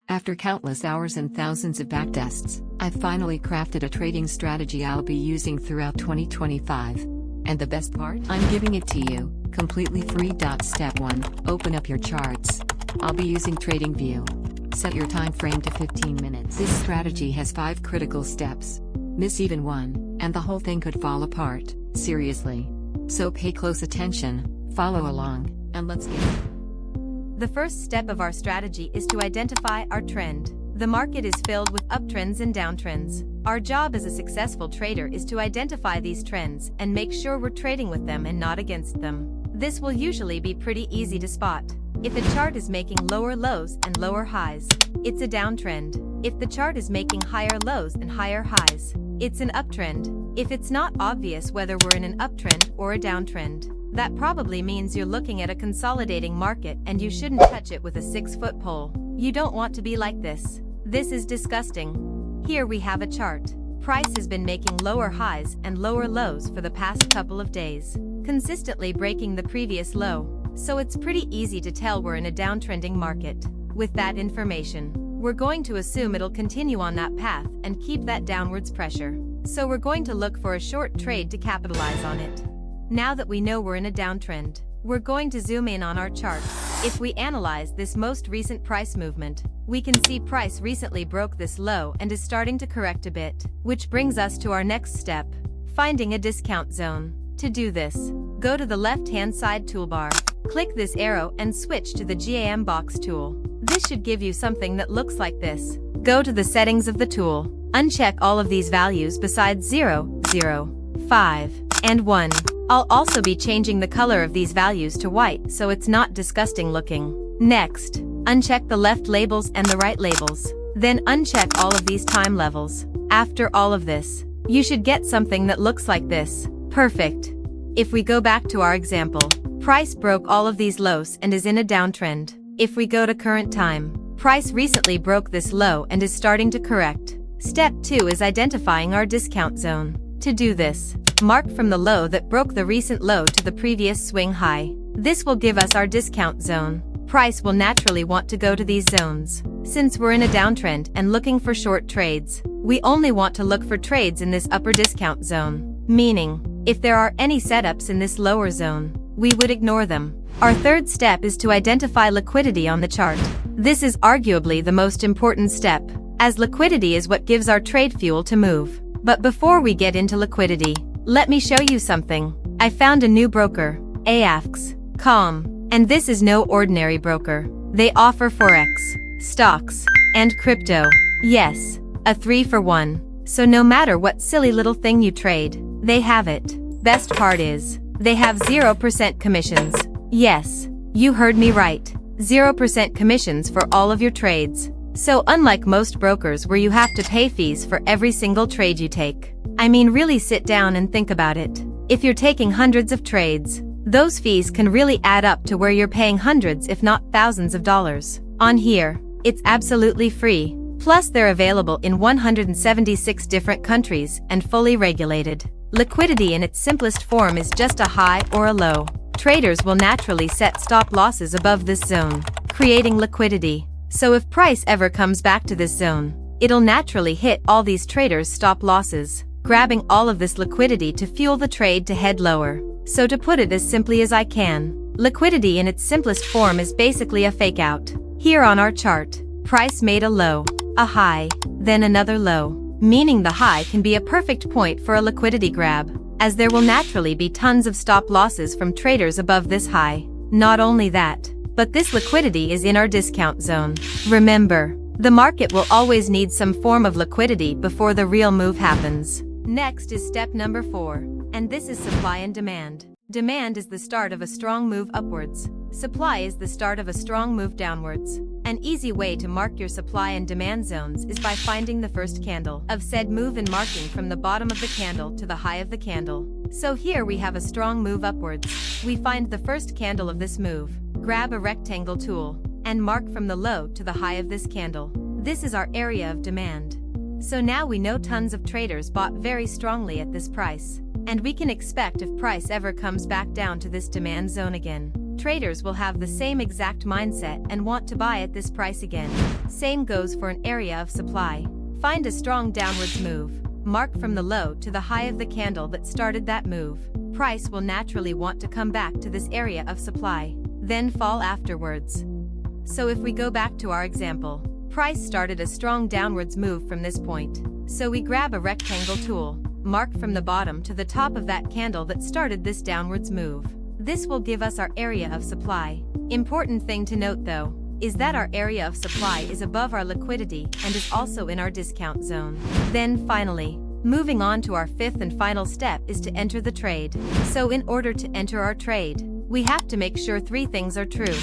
After countless hours and thousands of backtests, I've finally crafted a trading strategy I'll be using throughout 2025. And the best part? I'm giving it to you, completely free. Step 1. Open up your charts. I'll be using TradingView. Set your time frame to 15 minutes. This strategy has 5 critical steps. Miss even one, and the whole thing could fall apart, seriously. So pay close attention, follow along, and let's get it. The first step of our strategy is to identify our trend. The market is filled with uptrends and downtrends. Our job as a successful trader is to identify these trends and make sure we're trading with them and not against them. This will usually be pretty easy to spot. If a chart is making lower lows and lower highs, it's a downtrend. If the chart is making higher lows and higher highs, it's an uptrend. If it's not obvious whether we're in an uptrend or a downtrend, that probably means you're looking at a consolidating market and you shouldn't touch it with a 6-foot pole. You don't want to be like this. This is disgusting. Here we have a chart. Price has been making lower highs and lower lows for the past couple of days, consistently breaking the previous low. So it's pretty easy to tell we're in a downtrending market. With that information, we're going to assume it'll continue on that path and keep that downwards pressure. So we're going to look for a short trade to capitalize on it. Now that we know we're in a downtrend, we're going to zoom in on our chart. If we analyze this most recent price movement, we can see price recently broke this low and is starting to correct a bit, which brings us to our next step, finding a discount zone. To do this, go to the left-hand side toolbar, click this arrow and switch to the GAM box tool. This should give you something that looks like this. Go to the settings of the tool, uncheck all of these values besides 0, 0, 5, and 1. I'll also be changing the color of these values to white so it's not disgusting looking. Next, uncheck the left labels and the right labels. Then uncheck all of these time levels. After all of this, you should get something that looks like this. Perfect. If we go back to our example, price broke all of these lows and is in a downtrend. If we go to current time, price recently broke this low and is starting to correct. Step 2 is identifying our discount zone. To do this, mark from the low that broke the recent low to the previous swing high. This will give us our discount zone. Price will naturally want to go to these zones. Since we're in a downtrend and looking for short trades, we only want to look for trades in this upper discount zone. Meaning, if there are any setups in this lower zone, we would ignore them. Our third step is to identify liquidity on the chart. This is arguably the most important step, as liquidity is what gives our trade fuel to move. But before we get into liquidity, let me show you something. I found a new broker, AFX.com, and this is no ordinary broker. They offer Forex, stocks, and crypto. Yes, a 3-for-1. So no matter what silly little thing you trade, they have it. Best part is, they have 0% commissions. Yes, you heard me right. 0% commissions for all of your trades. So unlike most brokers where you have to pay fees for every single trade you take, I mean really sit down and think about it. If you're taking hundreds of trades, those fees can really add up to where you're paying hundreds if not thousands of dollars. On here, it's absolutely free. Plus they're available in 176 different countries and fully regulated. Liquidity in its simplest form is just a high or a low. Traders will naturally set stop losses above this zone, creating liquidity. So if price ever comes back to this zone, it'll naturally hit all these traders' stop losses, grabbing all of this liquidity to fuel the trade to head lower. So to put it as simply as I can, liquidity in its simplest form is basically a fake out. Here on our chart, price made a low, a high, then another low, meaning the high can be a perfect point for a liquidity grab, as there will naturally be tons of stop losses from traders above this high. Not only that, but this liquidity is in our discount zone. Remember, the market will always need some form of liquidity before the real move happens. Next is step number 4, and this is supply and demand. Demand is the start of a strong move upwards. Supply is the start of a strong move downwards. An easy way to mark your supply and demand zones is by finding the first candle of said move and marking from the bottom of the candle to the high of the candle. So here we have a strong move upwards. We find the first candle of this move, grab a rectangle tool, and mark from the low to the high of this candle. This is our area of demand. So now we know tons of traders bought very strongly at this price, and we can expect if price ever comes back down to this demand zone again, traders will have the same exact mindset and want to buy at this price again. Same goes for an area of supply. Find a strong downwards move. Mark from the low to the high of the candle that started that move. Price will naturally want to come back to this area of supply, then fall afterwards. So if we go back to our example, price started a strong downwards move from this point. So we grab a rectangle tool, mark from the bottom to the top of that candle that started this downwards move. This will give us our area of supply. Important thing to note though, is that our area of supply is above our liquidity and is also in our discount zone. Then finally, moving on to our fifth and final step is to enter the trade. So in order to enter our trade, we have to make sure three things are true.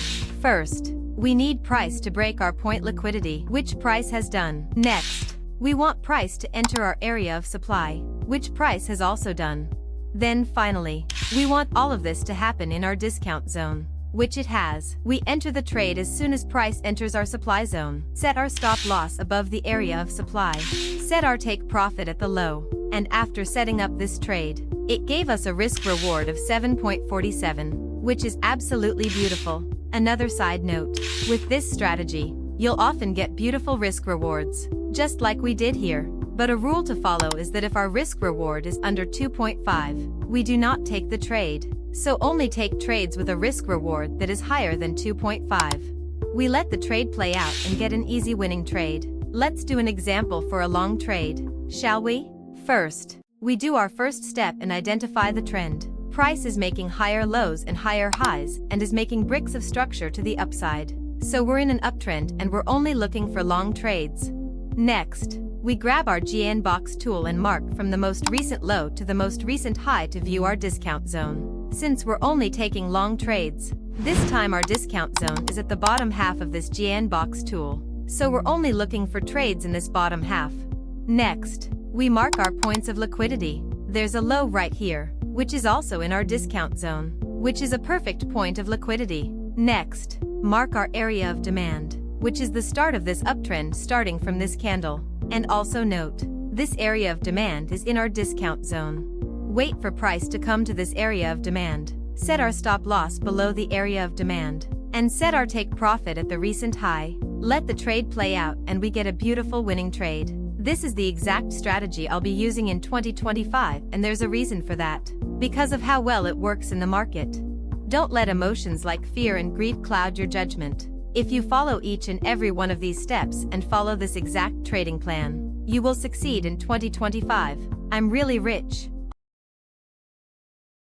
First, we need price to break our point liquidity, which price has done. Next, we want price to enter our area of supply, which price has also done. Then finally, we want all of this to happen in our discount zone, which it has. We enter the trade as soon as price enters our supply zone. Set our stop loss above the area of supply. Set our take profit at the low. And after setting up this trade, it gave us a risk reward of 7.47, which is absolutely beautiful. Another side note, with this strategy, you'll often get beautiful risk rewards, just like we did here. But a rule to follow is that if our risk reward is under 2.5, we do not take the trade. So only take trades with a risk reward that is higher than 2.5. We let the trade play out and get an easy winning trade. Let's do an example for a long trade, shall we? First, we do our first step and identify the trend. Price is making higher lows and higher highs and is making bricks of structure to the upside. So we're in an uptrend and we're only looking for long trades. Next, we grab our GN box tool and mark from the most recent low to the most recent high to view our discount zone. Since we're only taking long trades, this time our discount zone is at the bottom half of this GN box tool. So we're only looking for trades in this bottom half. Next, we mark our points of liquidity. There's a low right here, which is also in our discount zone, which is a perfect point of liquidity. Next, mark our area of demand, which is the start of this uptrend starting from this candle. And also note, this area of demand is in our discount zone. Wait for price to come to this area of demand. Set our stop loss below the area of demand. And set our take profit at the recent high. Let the trade play out and we get a beautiful winning trade. This is the exact strategy I'll be using in 2025, and there's a reason for that. Because of how well it works in the market. Don't let emotions like fear and greed cloud your judgment. If you follow each and every one of these steps and follow this exact trading plan, you will succeed in 2025. I'm really rich.